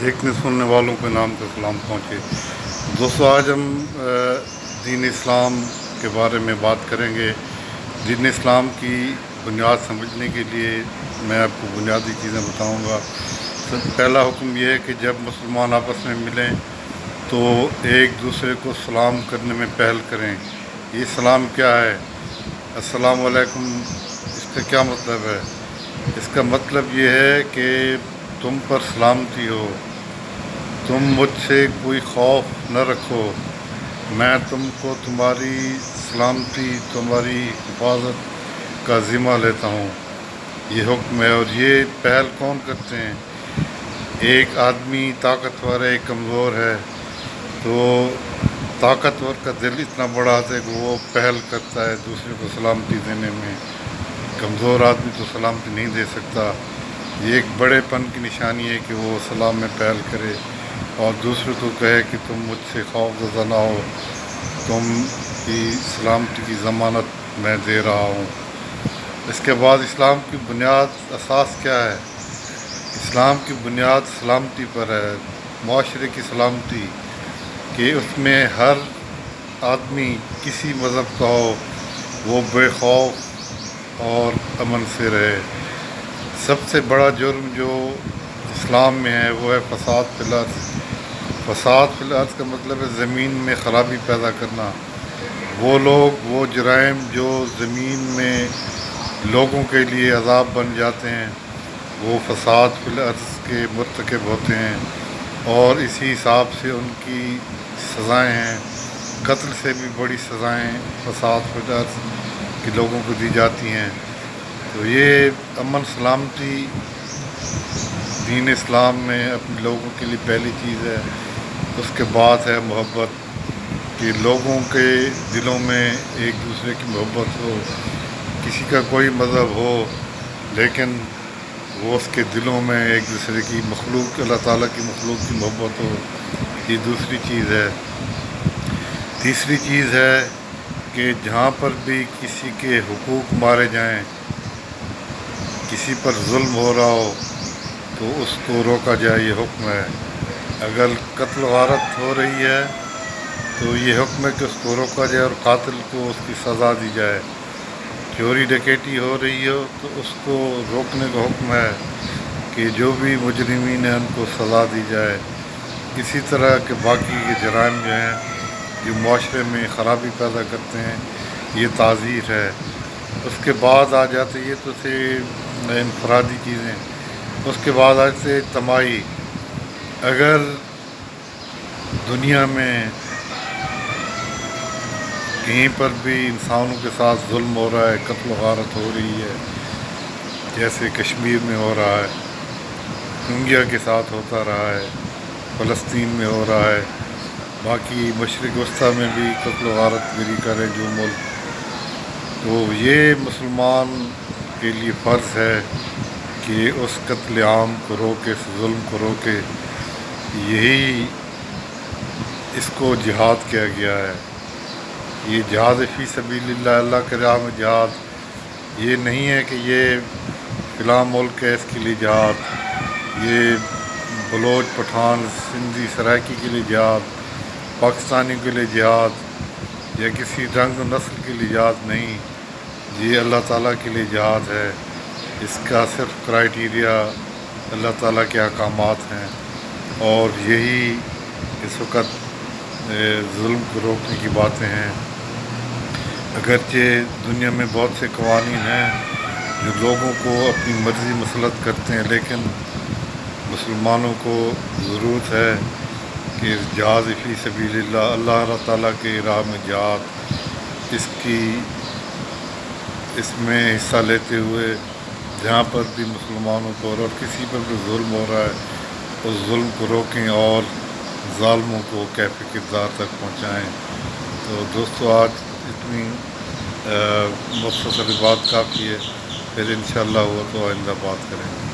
देखने सुनने वालों के नाम पे सलाम पहुँचे। दोस्तों, आज हम दीन इस्लाम के बारे में बात करेंगे। दीन इस्लाम की बुनियाद समझने के लिए मैं आपको बुनियादी चीज़ें बताऊंगा। पहला हुक्म यह है कि जब मुसलमान आपस में मिलें तो एक दूसरे को सलाम करने में पहल करें। ये सलाम क्या है? अस्सलाम वालेकुम, इसका क्या मतलब है? इसका मतलब ये है कि तुम पर सलामती हो, तुम मुझसे कोई खौफ न रखो, मैं तुमको तुम्हारी सलामती, तुम्हारी हिफाजत का ज़िम्मा लेता हूँ। ये हुक्म है। और ये पहल कौन करते हैं? एक आदमी ताकतवर है, एक कमज़ोर है, तो ताकतवर का दिल इतना बड़ा है कि वो पहल करता है दूसरे को सलामती देने में। कमज़ोर आदमी तो सलामती नहीं दे सकता। ये एक बड़ेपन की निशानी है कि वो सलाम में पहल करे और दूसरे को कहे कि तुम मुझसे खौफज़दा ना हो, तुम की सलामती की ज़मानत मैं दे रहा हूँ। इसके बाद इस्लाम की बुनियाद असास क्या है? इस्लाम की बुनियाद सलामती पर है, माशरे की सलामती, कि उसमें हर आदमी किसी मज़हब का हो वो बेखौफ और अमन से रहे। सबसे बड़ा जुर्म जो इस्लाम में है वो है फ़साद फिल अर्ज़। फ़साद फिल अर्ज़ का मतलब है ज़मीन में ख़राबी पैदा करना। वो लोग, वो जराइम जो ज़मीन में लोगों के लिए अज़ाब बन जाते हैं, वो फ़साद फिल अर्ज़ के मुर्तकिब होते हैं और इसी हिसाब से उनकी सज़ाएँ हैं। कत्ल से भी बड़ी सज़ाएँ फ़साद फिल अर्ज़ के लोगों को दी जाती हैं। तो ये अमन सलामती दीन इस्लाम में अपने लोगों के लिए पहली चीज़ है। उसके बाद है मोहब्बत, कि लोगों के दिलों में एक दूसरे की मोहब्बत हो। किसी का कोई मज़हब हो लेकिन वो उसके दिलों में एक दूसरे की मखलूक, अल्लाह ताला की मखलूक की मोहब्बत हो। ये दूसरी चीज़ है। तीसरी चीज़ है कि जहाँ पर भी किसी के हुकूक मारे जाएं, किसी पर जुल्म हो रहा हो तो उसको रोका जाए, ये हुक्म है। अगर कत्ल गारत हो रही है तो ये हुक्म है कि उसको रोका जाए और कातिल को उसकी सज़ा दी जाए। चोरी डकैती हो रही हो तो उसको रोकने का हुक्म है कि जो भी मुजरिमीन हैं उनको सज़ा दी जाए। इसी तरह के बाकी के जराइम जो हैं जो माशरे में ख़राबी पैदा करते हैं, ये ताज़ीर है। उसके बाद आ जाते, ये तो थे इनफरादी चीज़ें। उसके बाद आते तमाही। अगर दुनिया में कहीं पर भी इंसानों के साथ जुल्म हो रहा है, कत्ल गारत हो रही है, जैसे कश्मीर में हो रहा है, इंडिया के साथ होता रहा है, फ़लस्तीन में हो रहा है, बाकी मशरिक़ वस्ता में भी कत्ल गारत गिरी करे जो मुल्क, तो ये मुसलमान के लिए फ़र्ज़ है कि उस कत्ल आम को रोके, इस जुल्म को रोके। यही इसको जिहाद किया गया है। ये जिहाद फ़ी सबीलिल्लाह, अल्लाह के राह में जिहाद, ये नहीं है कि ये फ़िलाँ मुल्क है इसके लिए जिहाद, ये बलोच, पठान, सिंधी, सराइकी के लिए जिहाद, पाकिस्तानी के लिए जिहाद या किसी रंग नस्ल के लिए जिहाद नहीं। ये अल्लाह ताला के लिए जिहाद है। इसका सिर्फ क्राइटेरिया अल्लाह ताला के अहकामात हैं और यही इस वक्त जुल्म को रोकने की बातें हैं। अगरचे दुनिया में बहुत से कवानीन हैं जो लोगों को अपनी मर्ज़ी मसलत करते हैं, लेकिन मुसलमानों को ज़रूरत है कि जिहाद फ़ी सबीलिल्लाह, अल्लाह ताला के राह में जिहाद, इसमें हिस्सा लेते हुए जहाँ पर भी मुसलमानों को और किसी पर भी जुल्म हो रहा है उस जुल्म को रोकें और ज़ालिमों को कैफ़े किरदार तक पहुँचाएँ। तो दोस्तों, आज इतनी मुख्तसर बात काफ़ी है, फिर इंशाअल्लाह हुआ तो आइंदा बात करेंगे।